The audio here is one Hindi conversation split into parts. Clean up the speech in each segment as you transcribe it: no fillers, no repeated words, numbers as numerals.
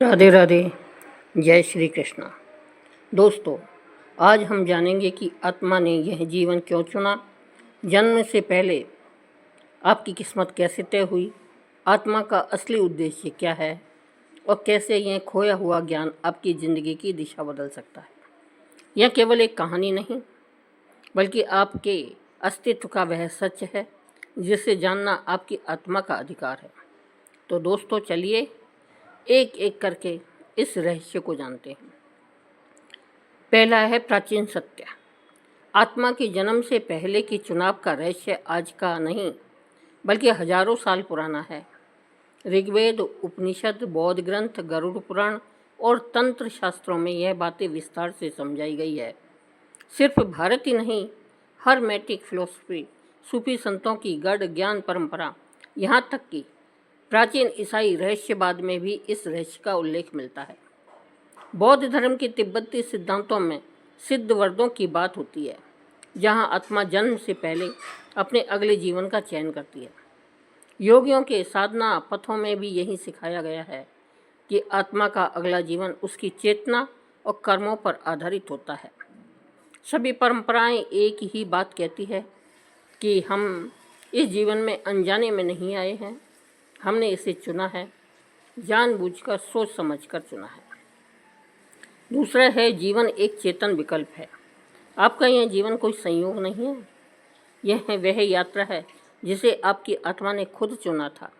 राधे राधे। जय श्री कृष्णा। दोस्तों, आज हम जानेंगे कि आत्मा ने यह जीवन क्यों चुना, जन्म से पहले आपकी किस्मत कैसे तय हुई, आत्मा का असली उद्देश्य क्या है और कैसे यह खोया हुआ ज्ञान आपकी ज़िंदगी की दिशा बदल सकता है। यह केवल एक कहानी नहीं, बल्कि आपके अस्तित्व का वह सच है जिसे जानना आपकी आत्मा का अधिकार है। तो दोस्तों, चलिए एक एक करके इस रहस्य को जानते हैं। पहला है प्राचीन सत्य। आत्मा के जन्म से पहले की चुनाव का रहस्य आज का नहीं, बल्कि हजारों साल पुराना है। ऋग्वेद, उपनिषद, बौद्ध ग्रंथ, गरुड़ पुराण और तंत्र शास्त्रों में यह बातें विस्तार से समझाई गई है। सिर्फ भारत ही नहीं, हर्मेटिक फिलोसफी, सूफी संतों की गढ़ ज्ञान परंपरा, यहाँ तक कि प्राचीन ईसाई रहस्यवाद में भी इस रहस्य का उल्लेख मिलता है। बौद्ध धर्म के तिब्बती सिद्धांतों में सिद्ध वर्दों की बात होती है, जहाँ आत्मा जन्म से पहले अपने अगले जीवन का चयन करती है। योगियों के साधना पथों में भी यही सिखाया गया है कि आत्मा का अगला जीवन उसकी चेतना और कर्मों पर आधारित होता है। सभी परंपराएं एक ही बात कहती है कि हम इस जीवन में अनजाने में नहीं आए हैं, हमने इसे चुना है, जानबूझकर सोच समझकर चुना है। दूसरा है जीवन एक चेतन विकल्प है। आपका यह जीवन कोई संयोग नहीं है, यह वह यात्रा है जिसे आपकी आत्मा ने खुद चुना था।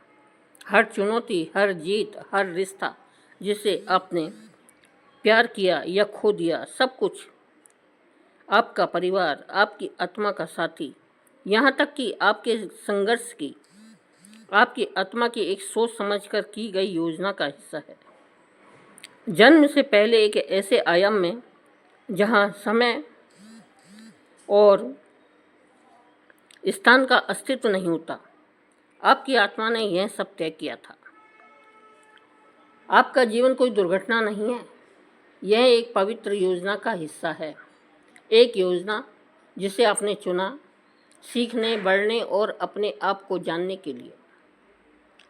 हर चुनौती, हर जीत, हर रिश्ता जिसे आपने प्यार किया या खो दिया, सब कुछ आपका परिवार, आपकी आत्मा का साथी, यहाँ तक कि आपके संघर्ष की, आपकी आत्मा की एक सोच समझकर की गई योजना का हिस्सा है। जन्म से पहले एक ऐसे आयाम में जहाँ समय और स्थान का अस्तित्व नहीं होता, आपकी आत्मा ने यह सब तय किया था। आपका जीवन कोई दुर्घटना नहीं है, यह एक पवित्र योजना का हिस्सा है। एक योजना जिसे आपने चुना, सीखने, बढ़ने और अपने आप को जानने के लिए।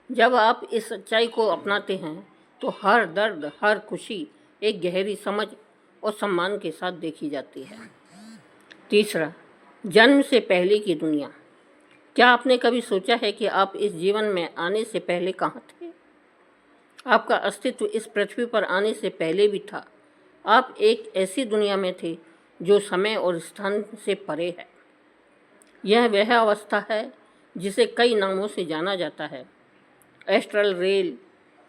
जब आप इस सच्चाई को अपनाते हैं तो हर दर्द, हर खुशी एक गहरी समझ और सम्मान के साथ देखी जाती है। तीसरा, जन्म से पहले की दुनिया। क्या आपने कभी सोचा है कि आप इस जीवन में आने से पहले कहाँ थे? आपका अस्तित्व इस पृथ्वी पर आने से पहले भी था। आप एक ऐसी दुनिया में थे जो समय और स्थान से परे है। यह वह अवस्था है जिसे कई नामों से जाना जाता है: एस्ट्रल रेल,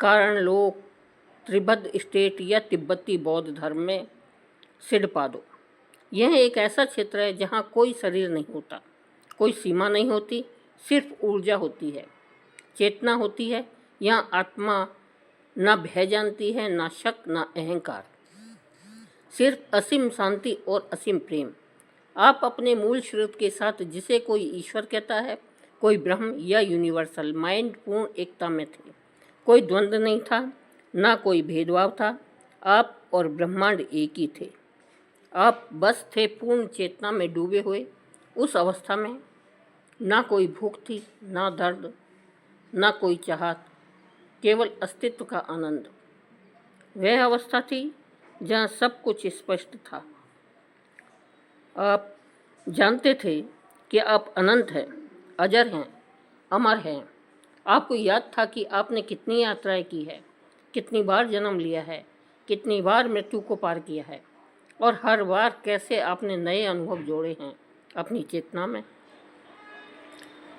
कारण लोक, त्रिबद्ध स्टेट या तिब्बती बौद्ध धर्म में सिडपादो। यह एक ऐसा क्षेत्र है जहाँ कोई शरीर नहीं होता, कोई सीमा नहीं होती, सिर्फ ऊर्जा होती है, चेतना होती है। यहाँ आत्मा ना भय जानती है, ना शक, ना अहंकार, सिर्फ असीम शांति और असीम प्रेम। आप अपने मूल स्रोत के साथ, जिसे कोई ईश्वर कहता है, कोई ब्रह्म या यूनिवर्सल माइंड, पूर्ण एकता में थे। कोई द्वंद्व नहीं था, ना कोई भेदभाव था। आप और ब्रह्मांड एक ही थे। आप बस थे पूर्ण चेतना में डूबे हुए। उस अवस्था में ना कोई भूख थी, ना दर्द, ना कोई चाहत, केवल अस्तित्व का आनंद। वह अवस्था थी जहाँ सब कुछ स्पष्ट था। आप जानते थे कि आप अनंत हैं, अजर हैं, अमर हैं। आपको याद था कि आपने कितनी यात्राएं की है, कितनी बार जन्म लिया है, कितनी बार मृत्यु को पार किया है, और हर बार कैसे आपने नए अनुभव जोड़े हैं अपनी चेतना में।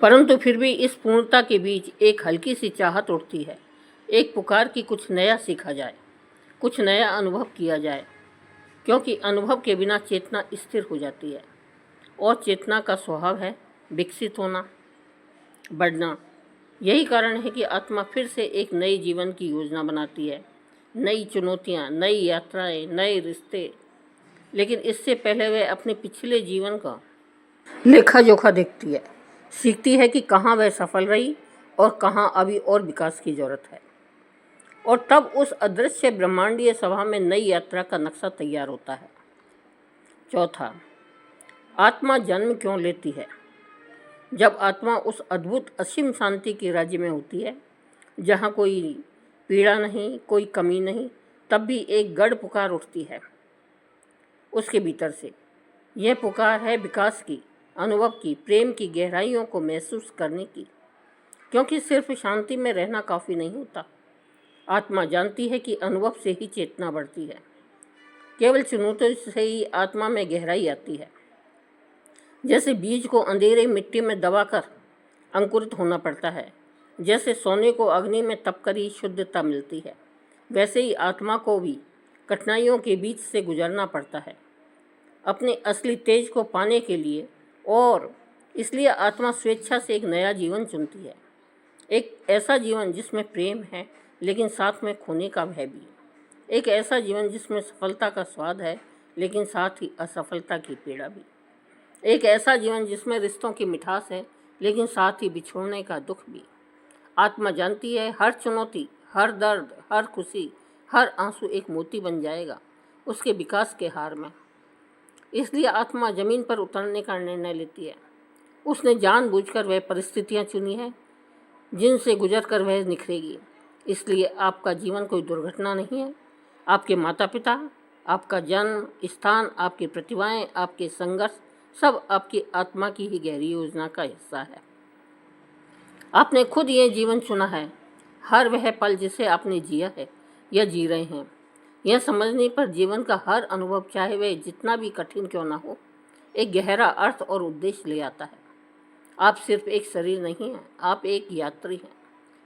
परंतु फिर भी इस पूर्णता के बीच एक हल्की सी चाहत उठती है, एक पुकार कि कुछ नया सीखा जाए, कुछ नया अनुभव किया जाए, क्योंकि अनुभव के बिना चेतना स्थिर हो जाती है, और चेतना का स्वभाव है विकसित होना, बढ़ना। यही कारण है कि आत्मा फिर से एक नए जीवन की योजना बनाती है, नई चुनौतियाँ, नई यात्राएं, नए रिश्ते। लेकिन इससे पहले वह अपने पिछले जीवन का लेखा जोखा देखती है, सीखती है कि कहाँ वह सफल रही और कहाँ अभी और विकास की जरूरत है। और तब उस अदृश्य ब्रह्मांडीय सभा में नई यात्रा का नक्शा तैयार होता है। चौथा, आत्मा जन्म क्यों लेती है? जब आत्मा उस अद्भुत असीम शांति के राज्य में होती है, जहाँ कोई पीड़ा नहीं, कोई कमी नहीं, तब भी एक गढ़ पुकार उठती है उसके भीतर से। यह पुकार है विकास की, अनुभव की, प्रेम की गहराइयों को महसूस करने की। क्योंकि सिर्फ शांति में रहना काफ़ी नहीं होता। आत्मा जानती है कि अनुभव से ही चेतना बढ़ती है। केवल चुनौतियों से ही आत्मा में गहराई आती है। जैसे बीज को अंधेरे मिट्टी में दबाकर अंकुरित होना पड़ता है, जैसे सोने को अग्नि में तपकर ही शुद्धता मिलती है, वैसे ही आत्मा को भी कठिनाइयों के बीच से गुजरना पड़ता है अपने असली तेज को पाने के लिए। और इसलिए आत्मा स्वेच्छा से एक नया जीवन चुनती है, एक ऐसा जीवन जिसमें प्रेम है लेकिन साथ में खोने का भय भी, एक ऐसा जीवन जिसमें सफलता का स्वाद है लेकिन साथ ही असफलता की पीड़ा भी, एक ऐसा जीवन जिसमें रिश्तों की मिठास है लेकिन साथ ही बिछोड़ने का दुख भी। आत्मा जानती है हर चुनौती, हर दर्द, हर खुशी, हर आंसू एक मोती बन जाएगा उसके विकास के हार में। इसलिए आत्मा जमीन पर उतरने का निर्णय लेती है। उसने जानबूझकर वह परिस्थितियां चुनी है जिनसे गुजरकर वह निखरेगी। इसलिए आपका जीवन कोई दुर्घटना नहीं है। आपके माता पिता, आपका जन्म स्थान, आपकी प्रतिभाएं, आपके संघर्ष सब आपकी आत्मा की ही गहरी योजना का हिस्सा है। आपने खुद ये जीवन चुना है। हर वह पल जिसे आपने जिया है या जी रहे हैं, यह समझने पर जीवन का हर अनुभव, चाहे वह जितना भी कठिन क्यों ना हो, एक गहरा अर्थ और उद्देश्य ले आता है। आप सिर्फ एक शरीर नहीं हैं, आप एक यात्री हैं,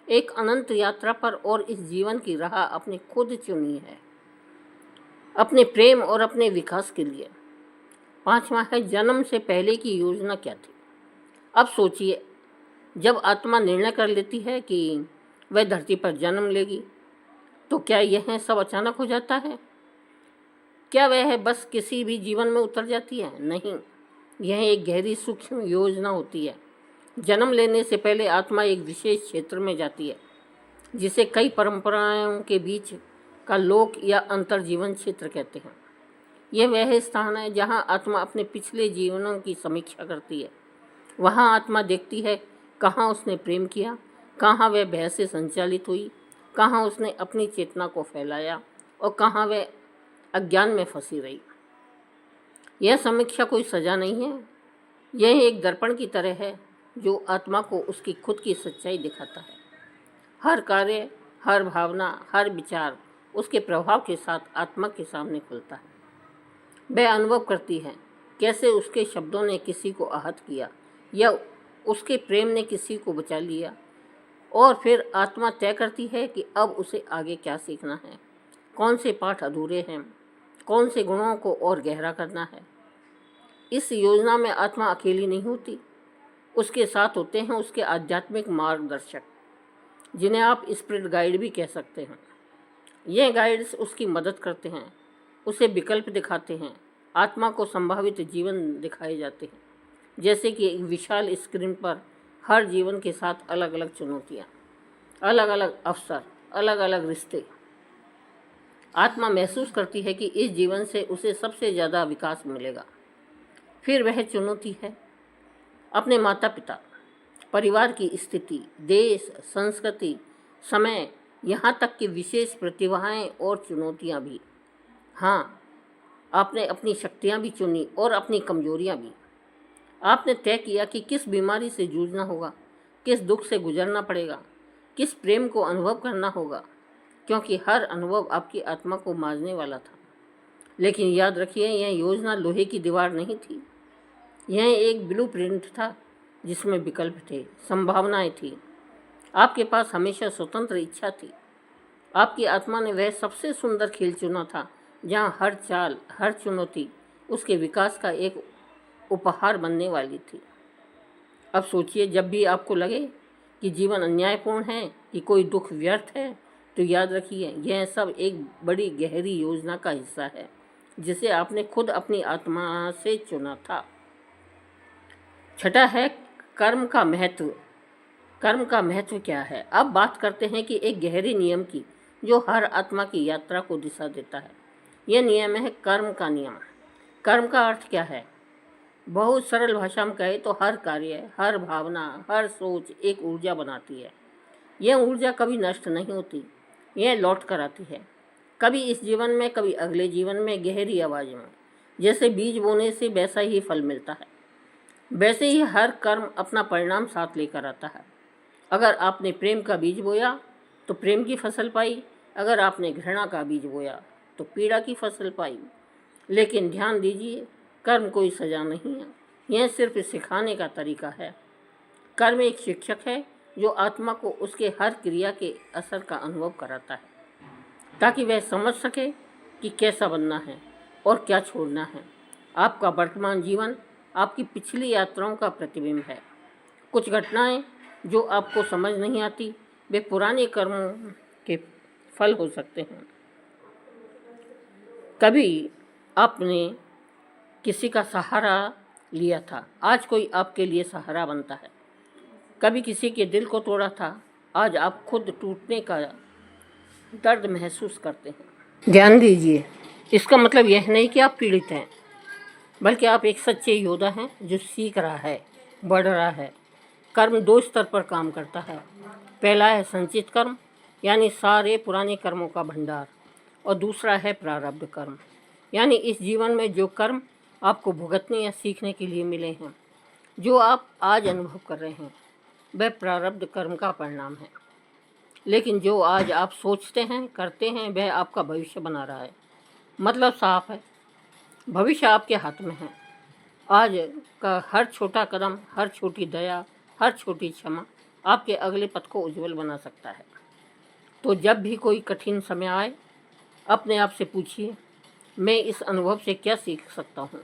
एक अनंत यात्रा पर। और इस जीवन की राह आपने खुद चुनी है, अपने प्रेम और अपने विकास के लिए। 5वां है, जन्म से पहले की योजना क्या थी। अब सोचिए, जब आत्मा निर्णय कर लेती है कि वह धरती पर जन्म लेगी, तो क्या यह सब अचानक हो जाता है? क्या वह बस किसी भी जीवन में उतर जाती है? नहीं, यह एक गहरी सूक्ष्म योजना होती है। जन्म लेने से पहले आत्मा एक विशेष क्षेत्र में जाती है जिसे कई परंपराओं के बीच का लोक या अंतर जीवन क्षेत्र कहते हैं। यह वह स्थान है जहां आत्मा अपने पिछले जीवनों की समीक्षा करती है। वहां आत्मा देखती है कहाँ उसने प्रेम किया, कहाँ वह भय से संचालित हुई, कहाँ उसने अपनी चेतना को फैलाया और कहाँ वह अज्ञान में फंसी रही। यह समीक्षा कोई सजा नहीं है, यह एक दर्पण की तरह है जो आत्मा को उसकी खुद की सच्चाई दिखाता है। हर कार्य, हर भावना, हर विचार उसके प्रभाव के साथ आत्मा के सामने खुलता है। वह अनुभव करती है कैसे उसके शब्दों ने किसी को आहत किया या उसके प्रेम ने किसी को बचा लिया। और फिर आत्मा तय करती है कि अब उसे आगे क्या सीखना है, कौन से पाठ अधूरे हैं, कौन से गुणों को और गहरा करना है। इस योजना में आत्मा अकेली नहीं होती, उसके साथ होते हैं उसके आध्यात्मिक मार्गदर्शक, जिन्हें आप स्पिरिट गाइड भी कह सकते हैं। ये गाइड्स उसकी मदद करते हैं, उसे विकल्प दिखाते हैं, आत्मा को संभावित जीवन दिखाए जाते हैं। जैसे कि एक विशाल स्क्रीन पर हर जीवन के साथ अलग अलग चुनौतियाँ, अलग अलग अवसर, अलग अलग रिश्ते। आत्मा महसूस करती है कि इस जीवन से उसे सबसे ज़्यादा विकास मिलेगा। फिर वह चुनौती है अपने माता पिता, परिवार की स्थिति, देश, संस्कृति, समय, यहाँ तक कि विशेष प्रतिभाएं और चुनौतियाँ भी। हाँ, आपने अपनी शक्तियाँ भी चुनी और अपनी कमजोरियाँ भी। आपने तय किया कि किस बीमारी से जूझना होगा, किस दुख से गुजरना पड़ेगा, किस प्रेम को अनुभव करना होगा, क्योंकि हर अनुभव आपकी आत्मा को मारने वाला था। लेकिन याद रखिए, यह योजना लोहे की दीवार नहीं थी। यह एक ब्लूप्रिंट था जिसमें विकल्प थे, संभावनाएं थी। आपके पास हमेशा स्वतंत्र इच्छा थी। आपकी आत्मा ने वह सबसे सुंदर खेल चुना था जहाँ हर चाल, हर चुनौती उसके विकास का एक उपहार बनने वाली थी। अब सोचिए, जब भी आपको लगे कि जीवन अन्यायपूर्ण है, कि कोई दुख व्यर्थ है, तो याद रखिए यह सब एक बड़ी गहरी योजना का हिस्सा है जिसे आपने खुद अपनी आत्मा से चुना था। छठा है कर्म का महत्व। कर्म का महत्व क्या है? अब बात करते हैं कि एक गहरे नियम की जो हर आत्मा की यात्रा को दिशा देता है। यह नियम है कर्म का नियम। कर्म का अर्थ क्या है? बहुत सरल भाषा में कहे तो हर कार्य, हर भावना, हर सोच एक ऊर्जा बनाती है। यह ऊर्जा कभी नष्ट नहीं होती, यह लौट कर आती है, कभी इस जीवन में, कभी अगले जीवन में, गहरी आवाज़ में। जैसे बीज बोने से वैसा ही फल मिलता है, वैसे ही हर कर्म अपना परिणाम साथ लेकर आता है। अगर आपने प्रेम का बीज बोया तो प्रेम की फसल पाई, अगर आपने घृणा का बीज बोया तो पीड़ा की फसल पाई। लेकिन ध्यान दीजिए, कर्म कोई सज़ा नहीं है, यह सिर्फ सिखाने का तरीका है। कर्म एक शिक्षक है जो आत्मा को उसके हर क्रिया के असर का अनुभव कराता है, ताकि वह समझ सके कि कैसा बनना है और क्या छोड़ना है। आपका वर्तमान जीवन आपकी पिछली यात्राओं का प्रतिबिंब है। कुछ घटनाएं जो आपको समझ नहीं आती, वे पुराने कर्मों के फल हो सकते हैं। कभी आपने किसी का सहारा लिया था, आज कोई आपके लिए सहारा बनता है। कभी किसी के दिल को तोड़ा था, आज आप खुद टूटने का दर्द महसूस करते हैं। ध्यान दीजिए, इसका मतलब यह नहीं कि आप पीड़ित हैं, बल्कि आप एक सच्चे योद्धा हैं जो सीख रहा है, बढ़ रहा है। कर्म 2 स्तर पर काम करता है। पहला है संचित कर्म, यानी सारे पुराने कर्मों का भंडार, और दूसरा है प्रारब्ध कर्म, यानी इस जीवन में जो कर्म आपको भुगतने या सीखने के लिए मिले हैं। जो आप आज अनुभव कर रहे हैं वह प्रारब्ध कर्म का परिणाम है। लेकिन जो आज आप सोचते हैं, करते हैं, वह आपका भविष्य बना रहा है। मतलब साफ है, भविष्य आपके हाथ में है। आज का हर छोटा कदम, हर छोटी दया, हर छोटी क्षमा आपके अगले पथ को उज्जवल बना सकता है। तो जब भी कोई कठिन समय आए, अपने आप से पूछिए, मैं इस अनुभव से क्या सीख सकता हूँ,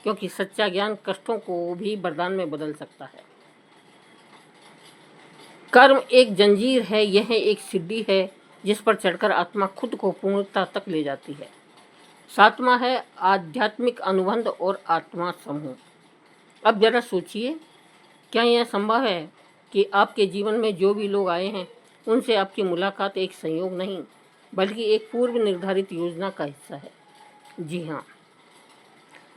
क्योंकि सच्चा ज्ञान कष्टों को भी वरदान में बदल सकता है। कर्म एक जंजीर है, यह एक सीढ़ी है जिस पर चढ़कर आत्मा खुद को पूर्णता तक ले जाती है। 7वां है आध्यात्मिक अनुबंध और आत्मा समूह। अब जरा सोचिए, क्या यह संभव है कि आपके जीवन में जो भी लोग आए हैं उनसे आपकी मुलाकात एक संयोग नहीं, बल्कि एक पूर्व निर्धारित योजना का हिस्सा है? जी हाँ,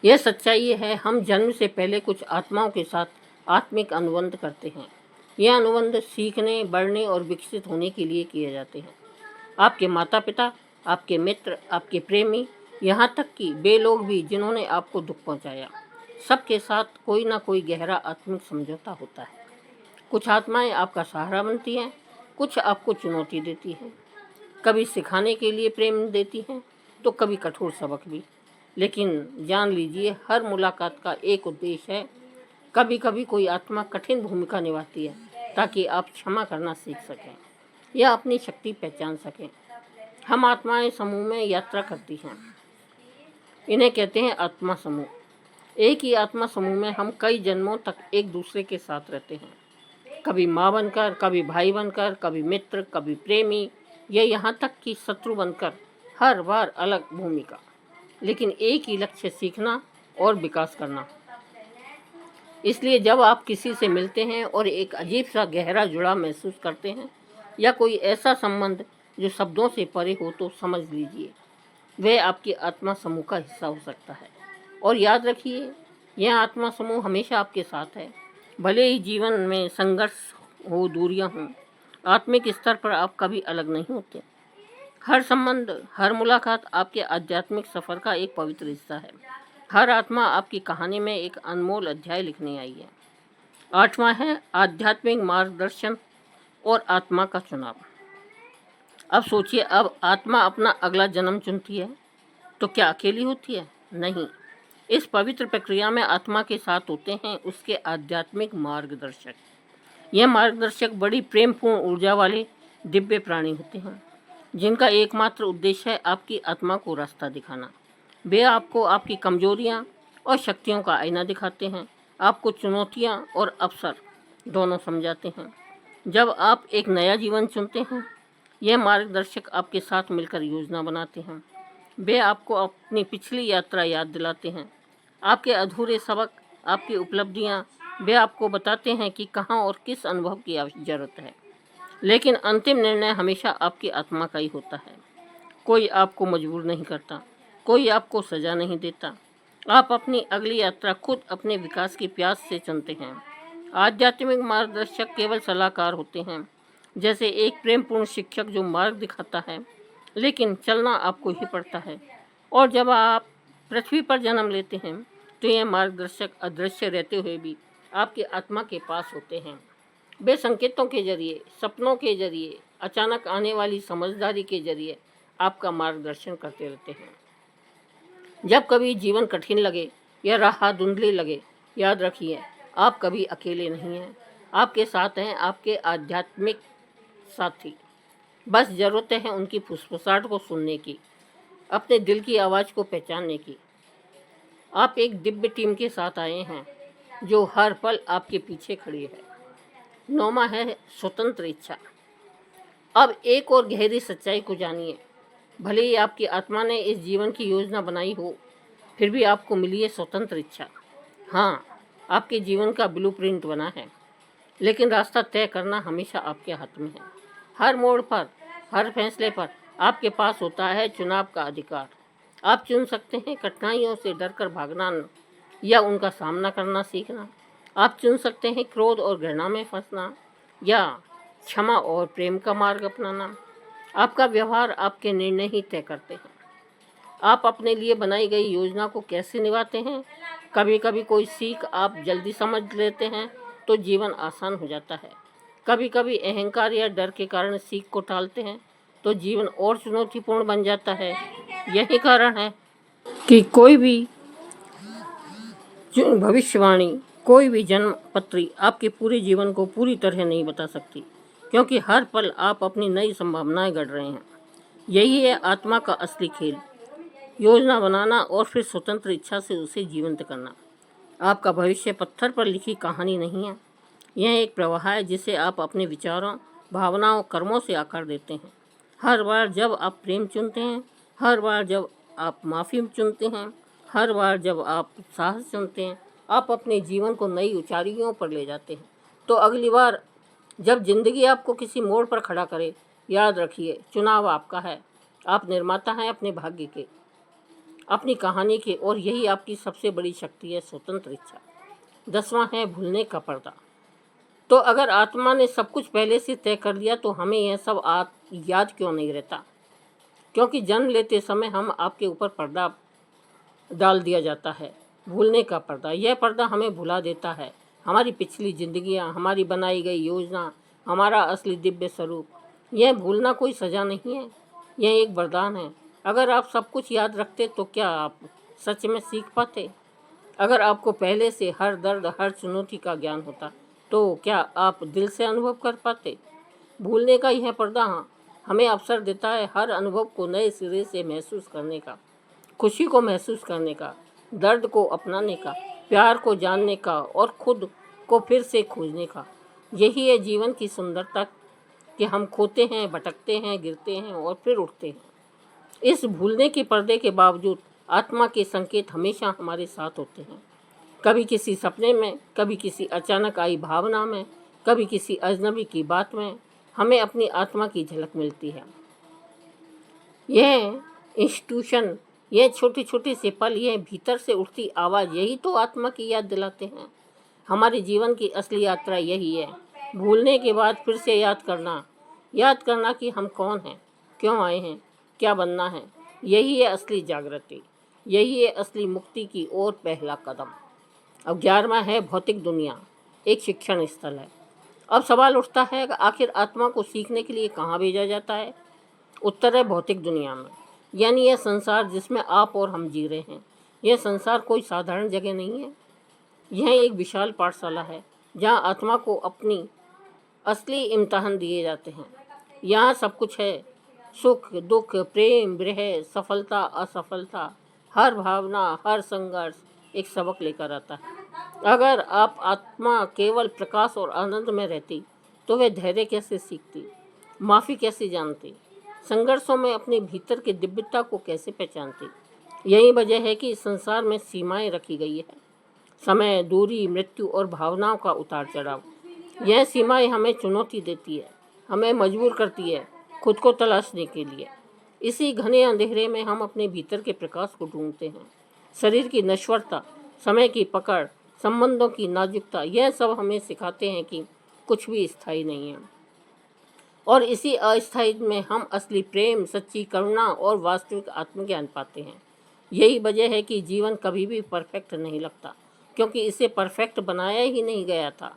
यह सच्चाई है। हम जन्म से पहले कुछ आत्माओं के साथ आत्मिक अनुबंध करते हैं। यह अनुबंध सीखने, बढ़ने और विकसित होने के लिए किए जाते हैं। आपके माता पिता, आपके मित्र, आपके प्रेमी, यहाँ तक कि वे लोग भी जिन्होंने आपको दुख पहुँचाया, सबके साथ कोई ना कोई गहरा आत्मिक समझौता होता है। कुछ आत्माएं आपका सहारा बनती हैं, कुछ आपको चुनौती देती हैं, कभी सिखाने के लिए प्रेम देती हैं तो कभी कठोर सबक भी। लेकिन जान लीजिए, हर मुलाकात का एक उद्देश्य है। कभी कभी कोई आत्मा कठिन भूमिका निभाती है ताकि आप क्षमा करना सीख सकें या अपनी शक्ति पहचान सकें। हम आत्माएं समूह में यात्रा करती हैं, इन्हें कहते हैं आत्मा समूह। एक ही आत्मा समूह में हम कई जन्मों तक एक दूसरे के साथ रहते हैं, कभी माँ बनकर, कभी भाई बनकर, कभी मित्र, कभी प्रेमी, या यहाँ तक कि शत्रु बनकर। हर बार अलग भूमिका, लेकिन एक ही लक्ष्य, सीखना और विकास करना। इसलिए जब आप किसी से मिलते हैं और एक अजीब सा गहरा जुड़ाव महसूस करते हैं, या कोई ऐसा संबंध जो शब्दों से परे हो, तो समझ लीजिए वह आपकी आत्मा समूह का हिस्सा हो सकता है। और याद रखिए, यह आत्मा समूह हमेशा आपके साथ है। भले ही जीवन में संघर्ष हो, दूरियां हों, आत्मिक स्तर पर आप कभी अलग नहीं होते। हर संबंध, हर मुलाकात आपके आध्यात्मिक सफ़र का एक पवित्र हिस्सा है। हर आत्मा आपकी कहानी में एक अनमोल अध्याय लिखने आई है। 8वां है आध्यात्मिक मार्गदर्शन और आत्मा का चुनाव। अब सोचिए, अब आत्मा अपना अगला जन्म चुनती है तो क्या अकेली होती है? नहीं। इस पवित्र प्रक्रिया में आत्मा के साथ होते हैं उसके आध्यात्मिक मार्गदर्शक। यह मार्गदर्शक बड़ी प्रेमपूर्ण ऊर्जा वाले दिव्य प्राणी होते हैं, जिनका एकमात्र उद्देश्य है आपकी आत्मा को रास्ता दिखाना। वे आपको आपकी कमजोरियां और शक्तियों का आईना दिखाते हैं, आपको चुनौतियां और अवसर दोनों समझाते हैं। जब आप एक नया जीवन चुनते हैं, यह मार्गदर्शक आपके साथ मिलकर योजना बनाते हैं। वे आपको अपनी पिछली यात्रा याद दिलाते हैं, आपके अधूरे सबक, आपकी उपलब्धियां। वे आपको बताते हैं कि कहाँ और किस अनुभव की ज़रूरत है। लेकिन अंतिम निर्णय हमेशा आपकी आत्मा का ही होता है। कोई आपको मजबूर नहीं करता, कोई आपको सज़ा नहीं देता। आप अपनी अगली यात्रा खुद अपने विकास की प्यास से चुनते हैं। आध्यात्मिक मार्गदर्शक केवल सलाहकार होते हैं, जैसे एक प्रेमपूर्ण शिक्षक जो मार्ग दिखाता है, लेकिन चलना आपको ही पड़ता है। और जब आप पृथ्वी पर जन्म लेते हैं तो यह मार्गदर्शक अदृश्य रहते हुए भी आपकी आत्मा के पास होते हैं। वे संकेतों के जरिए, सपनों के जरिए, अचानक आने वाली समझदारी के जरिए आपका मार्गदर्शन करते रहते हैं। जब कभी जीवन कठिन लगे या राह धुंधली लगे, याद रखिए आप कभी अकेले नहीं हैं। आपके साथ हैं आपके आध्यात्मिक साथी। बस ज़रूरत है उनकी फुसफुसाहट को सुनने की, अपने दिल की आवाज़ को पहचानने की। आप एक दिव्य टीम के साथ आए हैं जो हर पल आपके पीछे खड़ी है। 9वां है स्वतंत्र इच्छा। अब एक और गहरी सच्चाई को जानिए। भले ही आपकी आत्मा ने इस जीवन की योजना बनाई हो, फिर भी आपको मिली है स्वतंत्र इच्छा। हाँ, आपके जीवन का ब्लूप्रिंट बना है, लेकिन रास्ता तय करना हमेशा आपके हाथ में है। हर मोड़ पर, हर फैसले पर आपके पास होता है चुनाव का अधिकार। आप चुन सकते हैं कठिनाइयों से डरकर भागना या उनका सामना करना सीखना। आप चुन सकते हैं क्रोध और घृणा में फंसना या क्षमा और प्रेम का मार्ग अपनाना। आपका व्यवहार आपके निर्णय ही तय करते हैं। आप अपने लिए बनाई गई योजना को कैसे निभाते हैं। कभी कभी कोई सीख आप जल्दी समझ लेते हैं तो जीवन आसान हो जाता है। कभी कभी अहंकार या डर के कारण सीख को टालते हैं तो जीवन और चुनौतीपूर्ण बन जाता है। यही कारण है कि कोई भी भविष्यवाणी, कोई भी जन्म पत्री आपके पूरे जीवन को पूरी तरह नहीं बता सकती, क्योंकि हर पल आप अपनी नई संभावनाएं गढ़ रहे हैं। यही है आत्मा का असली खेल, योजना बनाना और फिर स्वतंत्र इच्छा से उसे जीवंत करना। आपका भविष्य पत्थर पर लिखी कहानी नहीं है, यह एक प्रवाह है जिसे आप अपने विचारों, भावनाओं, कर्मों से आकार देते हैं। हर बार जब आप प्रेम चुनते हैं, हर बार जब आप माफ़ी चुनते हैं, हर बार जब आप साहस चुनते हैं, आप अपने जीवन को नई ऊंचाइयों पर ले जाते हैं। तो अगली बार जब ज़िंदगी आपको किसी मोड़ पर खड़ा करे, याद रखिए चुनाव आपका है। आप निर्माता हैं अपने भाग्य के, अपनी कहानी के, और यही आपकी सबसे बड़ी शक्ति है, स्वतंत्र इच्छा। 10वां है भूलने का पर्दा। तो अगर आत्मा ने सब कुछ पहले से तय कर लिया तो हमें यह सब याद क्यों नहीं रहता? क्योंकि जन्म लेते समय हम आपके ऊपर पर्दा डाल दिया जाता है, भूलने का पर्दा। यह पर्दा हमें भुला देता है हमारी पिछली जिंदगियां, हमारी बनाई गई योजना, हमारा असली दिव्य स्वरूप। यह भूलना कोई सज़ा नहीं है, यह एक वरदान है। अगर आप सब कुछ याद रखते तो क्या आप सच में सीख पाते? अगर आपको पहले से हर दर्द, हर चुनौती का ज्ञान होता तो क्या आप दिल से अनुभव कर पाते? भूलने का यह पर्दा हमें अवसर देता है हर अनुभव को नए सिरे से महसूस करने का, खुशी को महसूस करने का, दर्द को अपनाने का, प्यार को जानने का और खुद को फिर से खोजने का। यही है जीवन की सुंदरता कि हम खोते हैं, भटकते हैं, गिरते हैं और फिर उठते हैं। इस भूलने के पर्दे के बावजूद आत्मा के संकेत हमेशा हमारे साथ होते हैं। कभी किसी सपने में, कभी किसी अचानक आई भावना में, कभी किसी अजनबी की बात में हमें अपनी आत्मा की झलक मिलती है। यह इंस्टीट्यूशन, यह छोटी छोटी से पल, यह भीतर से उठती आवाज़, यही तो आत्मा की याद दिलाते हैं। हमारे जीवन की असली यात्रा यही है, भूलने के बाद फिर से याद करना कि हम कौन हैं, क्यों आए हैं, क्या बनना है। यही है असली जागृति, यही है असली मुक्ति की ओर पहला कदम। अब 11वां है भौतिक दुनिया, एक शिक्षण स्थल है। अब सवाल उठता है कि आखिर आत्मा को सीखने के लिए कहाँ भेजा जाता है? उत्तर है भौतिक दुनिया में, यानी यह संसार जिसमें आप और हम जी रहे हैं। यह संसार कोई साधारण जगह नहीं है, यह एक विशाल पाठशाला है जहाँ आत्मा को अपनी असली इम्तहान दिए जाते हैं। यहाँ सब कुछ है, सुख, दुख, प्रेम, विरह, सफलता, असफलता। हर भावना, हर संघर्ष एक सबक लेकर आता है। अगर आप आत्मा केवल प्रकाश और आनंद में रहती तो वह धैर्य कैसे सीखती, माफ़ी कैसे जानती, संघर्षों में अपने भीतर की दिव्यता को कैसे पहचानती। यही वजह है कि इस संसार में सीमाएं रखी गई है, समय, दूरी, मृत्यु और भावनाओं का उतार चढ़ाव। यह सीमाएं हमें चुनौती देती है, हमें मजबूर करती है खुद को तलाशने के लिए। इसी घने अंधेरे में हम अपने भीतर के प्रकाश को ढूंढते हैं। शरीर की नश्वरता, समय की पकड़, संबंधों की नाजुकता, यह सब हमें सिखाते हैं कि कुछ भी स्थायी नहीं है। और इसी अस्थायी में हम असली प्रेम, सच्ची करुणा और वास्तविक आत्मज्ञान पाते हैं। यही वजह है कि जीवन कभी भी परफेक्ट नहीं लगता, क्योंकि इसे परफेक्ट बनाया ही नहीं गया था।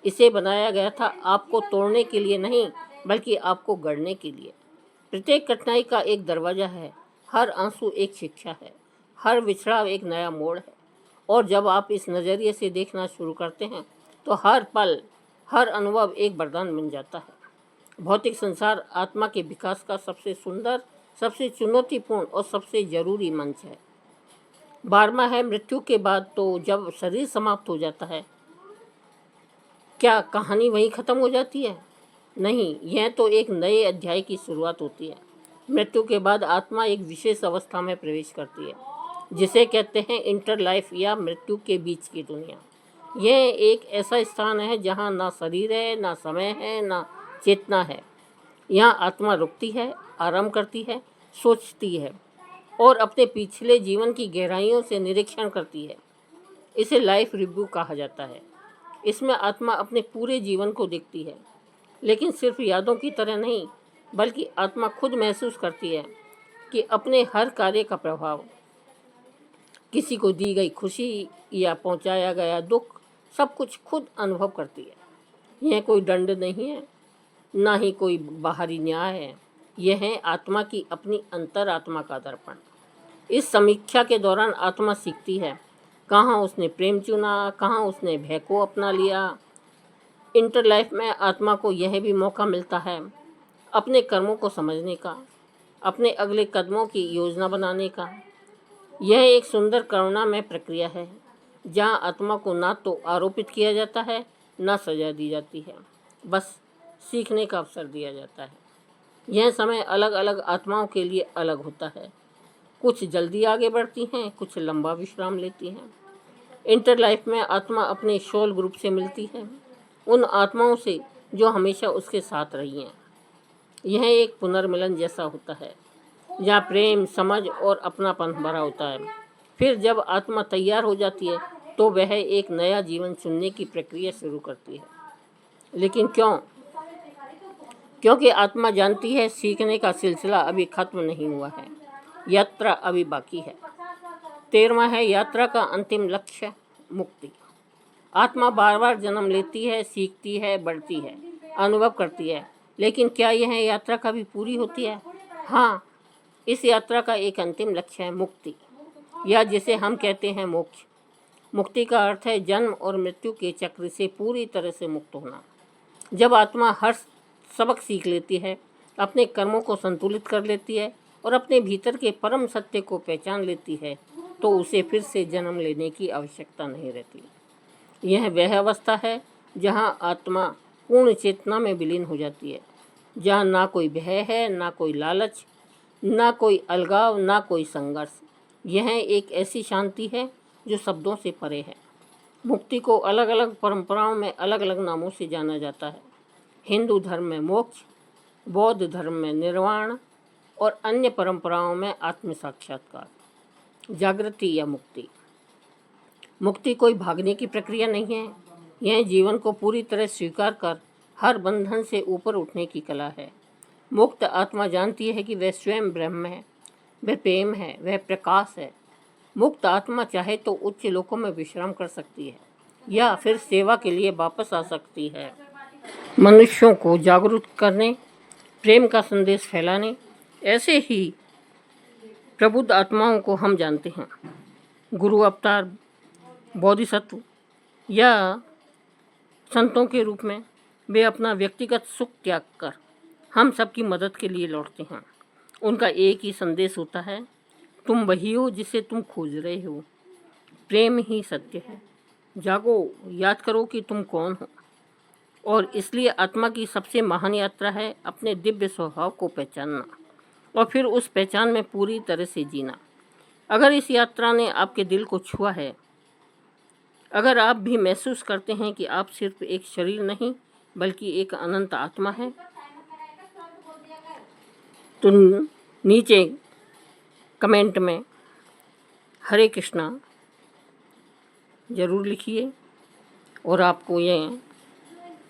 इसे बनाया गया था आपको तोड़ने के लिए नहीं, बल्कि आपको गढ़ने के लिए। प्रत्येक कठिनाई का एक दरवाज़ा है, हर आंसू एक शिक्षा है, हर विछड़ा एक नया मोड़ है। और जब आप इस नज़रिए से देखना शुरू करते हैं तो हर पल, हर अनुभव एक वरदान बन जाता है। भौतिक संसार आत्मा के विकास का सबसे सुंदर, सबसे चुनौतीपूर्ण और सबसे जरूरी मंच है। 12वां है मृत्यु के बाद। तो जब शरीर समाप्त हो जाता है, क्या कहानी वहीं ख़त्म हो जाती है? नहीं, यह तो एक नए अध्याय की शुरुआत होती है। मृत्यु के बाद आत्मा एक विशेष अवस्था में प्रवेश करती है, जिसे कहते हैं इंटर लाइफ या मृत्यु के बीच की दुनिया। यह एक ऐसा स्थान है जहाँ ना शरीर है, ना समय है, ना चेतना है। यहाँ आत्मा रुकती है, आराम करती है, सोचती है और अपने पिछले जीवन की गहराइयों से निरीक्षण करती है। इसे लाइफ रिव्यू कहा जाता है। इसमें आत्मा अपने पूरे जीवन को देखती है, लेकिन सिर्फ यादों की तरह नहीं, बल्कि आत्मा खुद महसूस करती है कि अपने हर कार्य का प्रभाव, किसी को दी गई खुशी या पहुंचाया गया दुख, सब कुछ खुद अनुभव करती है। यह कोई दंड नहीं है, ना ही कोई बाहरी न्याय है। यह है आत्मा की अपनी अंतरात्मा का दर्पण। इस समीक्षा के दौरान आत्मा सीखती है कहाँ उसने प्रेम चुना, कहाँ उसने भय को अपना लिया। इंटर लाइफ में आत्मा को यह भी मौका मिलता है अपने कर्मों को समझने का, अपने अगले कदमों की योजना बनाने का। यह एक सुंदर करुणामय प्रक्रिया है, जहाँ आत्मा को ना तो आरोपित किया जाता है, ना सजा दी जाती है, बस सीखने का अवसर दिया जाता है। यह समय अलग अलग आत्माओं के लिए अलग होता है। कुछ जल्दी आगे बढ़ती हैं, कुछ लंबा विश्राम लेती हैं। इंटर लाइफ में आत्मा अपने सोल ग्रुप से मिलती है, उन आत्माओं से जो हमेशा उसके साथ रही हैं। यह एक पुनर्मिलन जैसा होता है, जहाँ प्रेम, समझ और अपनापन भरा होता है। फिर जब आत्मा तैयार हो जाती है तो वह एक नया जीवन चुनने की प्रक्रिया शुरू करती है। लेकिन क्यों? क्योंकि आत्मा जानती है सीखने का सिलसिला अभी खत्म नहीं हुआ है, यात्रा अभी बाकी है। 13वां है यात्रा का अंतिम लक्ष्य, मुक्ति। आत्मा बार बार जन्म लेती है, सीखती है, बढ़ती है, अनुभव करती है, लेकिन क्या यह यात्रा कभी पूरी होती है? हाँ, इस यात्रा का एक अंतिम लक्ष्य है मुक्ति, या जिसे हम कहते हैं मोक्ष। मुक्ति का अर्थ है जन्म और मृत्यु के चक्र से पूरी तरह से मुक्त होना। जब आत्मा हर सबक सीख लेती है, अपने कर्मों को संतुलित कर लेती है और अपने भीतर के परम सत्य को पहचान लेती है, तो उसे फिर से जन्म लेने की आवश्यकता नहीं रहती। यह वह अवस्था है जहाँ आत्मा पूर्ण चेतना में विलीन हो जाती है, जहाँ ना कोई भय है, ना कोई लालच, ना कोई अलगाव, ना कोई संघर्ष। यह एक ऐसी शांति है जो शब्दों से परे है। मुक्ति को अलग अलग परंपराओं में अलग अलग नामों से जाना जाता है। हिंदू धर्म में मोक्ष, बौद्ध धर्म में निर्वाण और अन्य परंपराओं में आत्म साक्षात्कार, जागृति या मुक्ति। मुक्ति कोई भागने की प्रक्रिया नहीं है, यह जीवन को पूरी तरह स्वीकार कर हर बंधन से ऊपर उठने की कला है। मुक्त आत्मा जानती है कि वह स्वयं ब्रह्म है, वह प्रेम है, वह प्रकाश है। मुक्त आत्मा चाहे तो उच्च लोकों में विश्राम कर सकती है या फिर सेवा के लिए वापस आ सकती है। मनुष्यों को जागरूक करने, प्रेम का संदेश फैलाने, ऐसे ही प्रबुद्ध आत्माओं को हम जानते हैं। गुरु अवतार, बोधिसत्व या संतों के रूप में वे अपना व्यक्तिगत सुख त्याग कर हम सबकी मदद के लिए लौटते हैं। उनका एक ही संदेश होता है, तुम वही हो जिसे तुम खोज रहे हो। प्रेम ही सत्य है। जागो, याद करो कि तुम कौन हो। और इसलिए आत्मा की सबसे महान यात्रा है अपने दिव्य स्वभाव को पहचानना और फिर उस पहचान में पूरी तरह से जीना। अगर इस यात्रा ने आपके दिल को छुआ है, अगर आप भी महसूस करते हैं कि आप सिर्फ एक शरीर नहीं बल्कि एक अनंत आत्मा है, तो नीचे कमेंट में हरे कृष्णा ज़रूर लिखिए। और आपको ये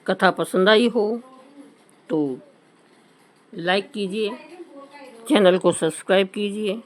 कथा पसंद आई हो तो लाइक कीजिए, चैनल को सब्सक्राइब कीजिए।